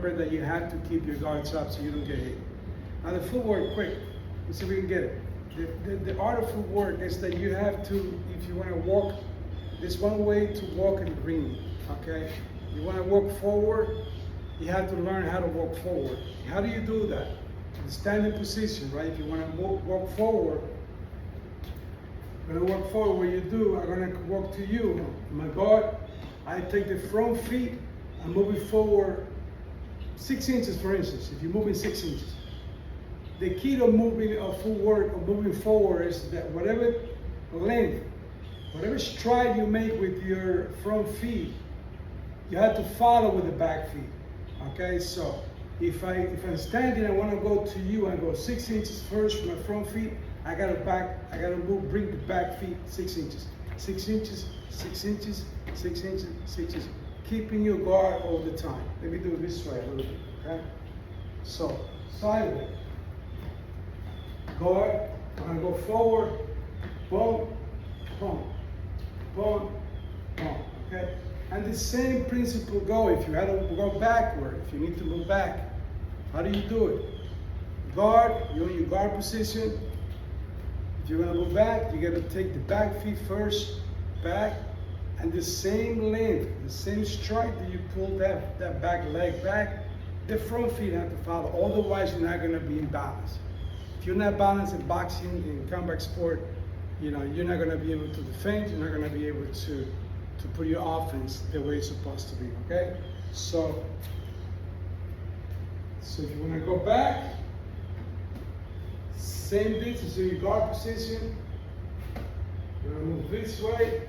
remember that you have to keep your guards up so you don't get hit. Now the footwork, quick. Let's see if we can get it. The art of footwork is that you have to, if you want to walk, there's one way to walk in the ring, okay? You want to walk forward, you have to learn how to walk forward. How do you do that? In standing position, right? If you want to walk forward, when I walk forward, what you do, I'm going to walk to you. My guard, I take the front feet, I'm moving forward 6 inches, for instance, if you're moving 6 inches. The key to moving a footwork or moving forward is that whatever length, whatever stride you make with your front feet, you have to follow with the back feet. Okay, so if I'm standing, I want to go to you, I go 6 inches first with my front feet. I gotta bring the back feet 6 inches, 6 inches, 6 inches, 6 inches, 6 inches, keeping your guard all the time. Let me do it this way a little bit. Okay, so sideways. Guard, I'm gonna go forward, boom, boom, boom, boom, okay? And the same principle go if you had to go backward, if you need to move back. How do you do it? Guard, you're in your guard position. If you're gonna move back, you gotta take the back feet first, back, and the same length, the same stride that you pull that back leg back, the front feet have to follow, otherwise you're not gonna be in balance. If you're not balanced in boxing, in combat sport, you're not going to be able to defend. You're not going to be able to put your offense the way it's supposed to be. Okay, so if you want to go back, same distance in your guard position. You're going to move this way.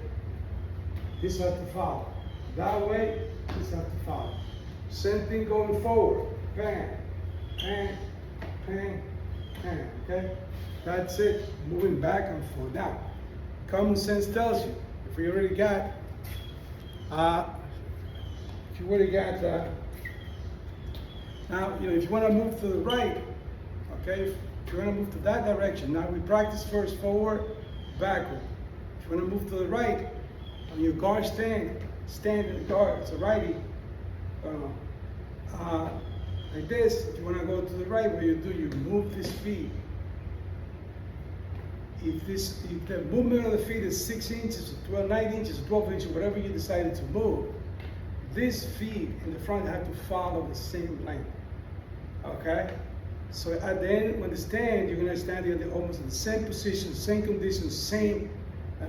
This has to follow. That way, this has to follow. Same thing going forward. Bang, bang, bang. Okay, that's it. Moving back and forth. Now, common sense tells you if you already got, now if you want to move to the right, okay, if you want to move to that direction, now we practice first forward, backward. If you want to move to the right, on your guard stand in the guard. It's a righty. Like this, if you want to go to the right, what you do, you move this feet. If the movement of the feet is 6 inches, 9 inches, 12 inches, whatever you decided to move, these feet in the front have to follow the same length. Okay? So at the end, when you stand, you're going to stand in almost in the same position, same condition, same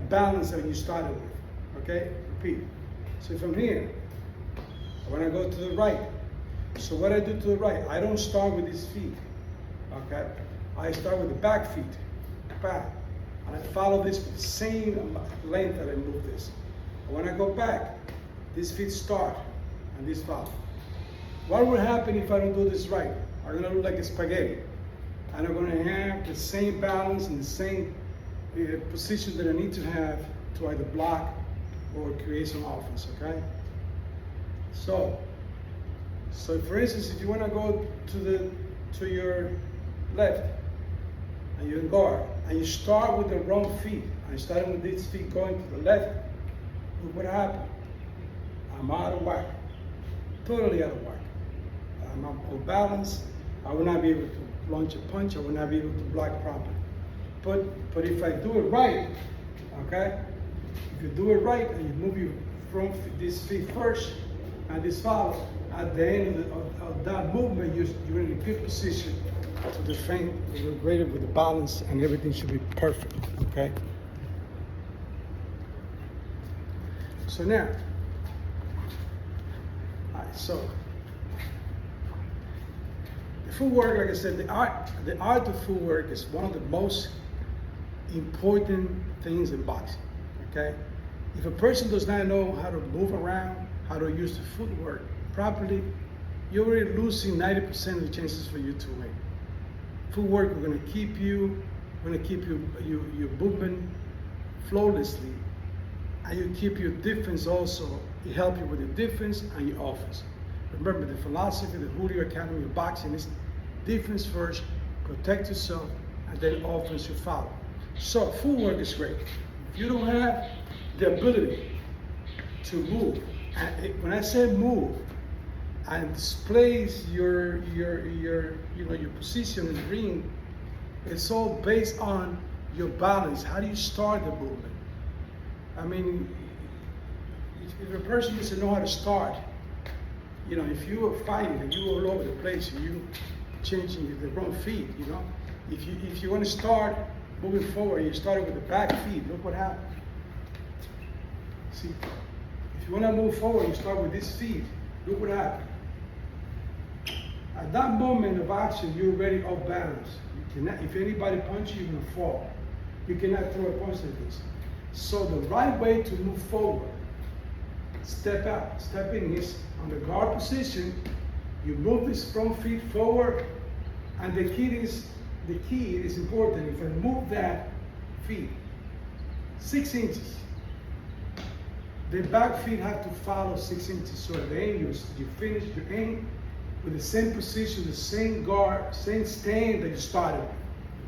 balance that you started with. Okay? Repeat. So from here, I want to go to the right. So what I do to the right, I don't start with these feet, okay? I start with the back feet, back. And I follow this with the same length that I move this. And when I go back, these feet start and these follow. What will happen if I don't do this right? I'm gonna look like a spaghetti. And I'm gonna have the same balance and the same position that I need to have to either block or create some offense, okay? So for instance, if you want to go to your left and you're in guard and you start with the wrong feet and you start with these feet going to the left, look what happened. I'm out of whack, totally out of whack. I'm off balance. I will not be able to launch a punch. I will not be able to block properly. But if I do it right, okay? If you do it right and you move your front these feet first and this follows, at the end of that movement, you're in a good position to defend. You're greater with the balance, and everything should be perfect. Okay. So now, all right. So the footwork, like I said, the art of footwork is one of the most important things in boxing. Okay. If a person does not know how to move around, how to use the footwork properly, you're already losing 90% of the chances for you to win. Footwork, we're going to keep you moving flawlessly, and you keep your defense also. It helps you with your defense and your offense. Remember, the philosophy of the Julio Academy of Boxing is defense first, protect yourself, and then offense you follow. So footwork is great. If you don't have the ability to move, and when I say move, and displays your your position in the ring. It's all based on your balance. How do you start the movement? I mean, if a person doesn't know how to start, if you are fighting and you're all over the place and you changing the wrong feet, if you want to start moving forward, you started with the back feet. Look what happened. See, if you want to move forward, you start with this feet. Look what happened. At that moment of action, you're already off balance. You cannot, if anybody punches you, you're gonna fall. You cannot throw a punch like this. So the right way to move forward, step out. Stepping is on the guard position. You move this front feet forward, and the key is important. If I move that feet 6 inches, the back feet have to follow 6 inches. So at the end, you finish your aim with the same position, the same guard, same stand that you started with.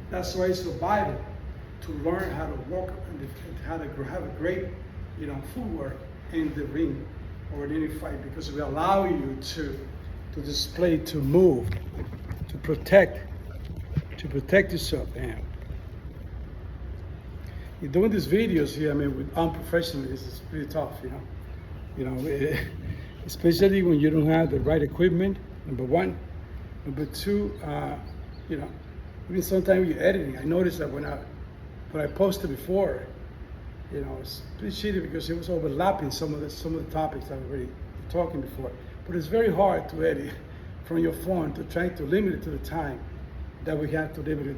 That's why it's so vital to learn how to walk and how to have a great, footwork in the ring or in any fight, because it will allow you to display, to move, to protect yourself. And you're doing these videos here, with unprofessionals, it's pretty tough, especially when you don't have the right equipment, number one. Number two, even sometimes you're editing. I noticed that when I posted before, it's pretty shitty because it was overlapping some of the topics I was already talking before. But it's very hard to edit from your phone, to try to limit it to the time that we have to limit it,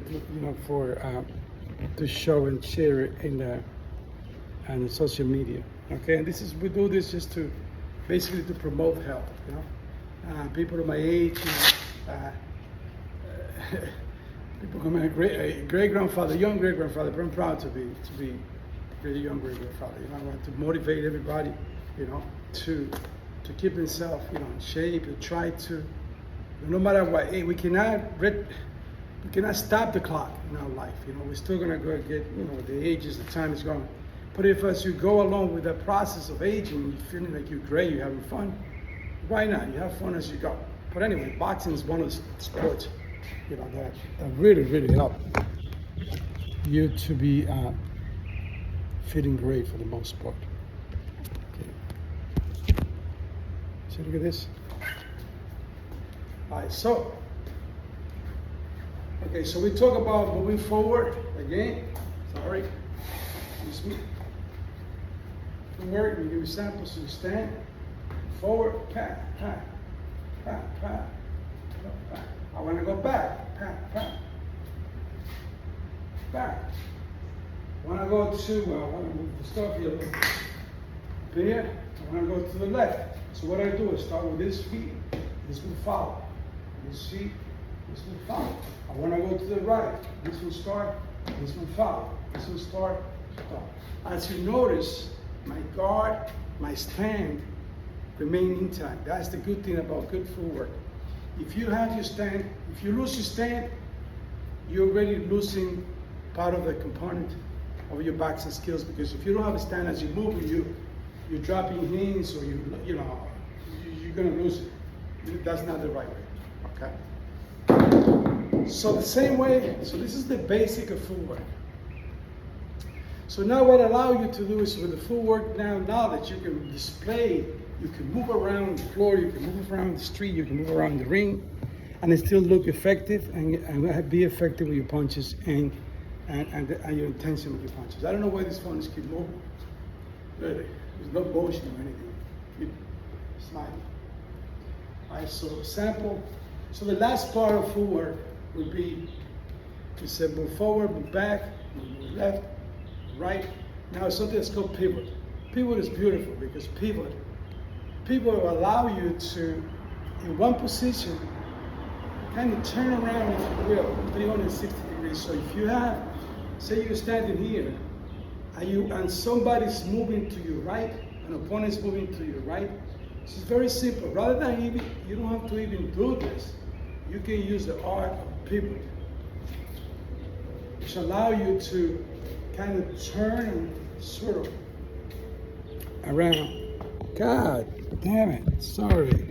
for to show and share it in the social media. Okay, and we do this just to basically to promote health. People of my age, people come a great grandfather, young great grandfather. But I'm proud to be really young great grandfather. I want to motivate everybody, to keep themselves, in shape, and try to, no matter what. We cannot stop the clock in our life. We're still gonna go get, the ages, the time is gone. But if as you go along with the process of aging, you're feeling like you're great, you're having fun, why not? You have fun as you go. But anyway, boxing is one of the sports, that really, really help you to be feeling great for the most part. Okay. So look at this. All right, so we talk about moving forward again. Sorry, excuse me. Forward, we give you samples. So you stand forward, pat, pat, pat, pat, pat. I want to go back, pat, pat, back. I want to go to, I want to move the stuff here a little bit. Up here, I want to go to the left. So what I do is start with this feet. This will follow. This feet, this will follow. I want to go to the right. This will start, this will follow. This will start, stop. As you notice, my guard, my stand remain intact. That's the good thing about good footwork. If you have your stand, if you lose your stand, you're already losing part of the component of your boxing skills, because if you don't have a stand as you move, you're dropping hands, or you're gonna lose it. That's not the right way. Okay. So the same way. So this is the basic of footwork. So now what I allow you to do is with the footwork, now that you can display, you can move around the floor, you can move around the street, you can move around the ring, and it still look effective and be effective with your punches and your intention with your punches. I don't know why these phones keep moving. Really, there's no motion or anything. Keep smiling. All right, so sample. So the last part of footwork would be to say move forward, move back, move left, right. Now it's something that's called pivot. Pivot is beautiful because pivot will allow you to, in one position, kind of turn around, if you will, 360 degrees. So if you have, say you're standing here, and somebody's moving to your right, an opponent's moving to your right, it's very simple. Rather than you don't have to even do this. You can use the art of pivot, which allow you to kind of turn and swirl around. God damn it, sorry.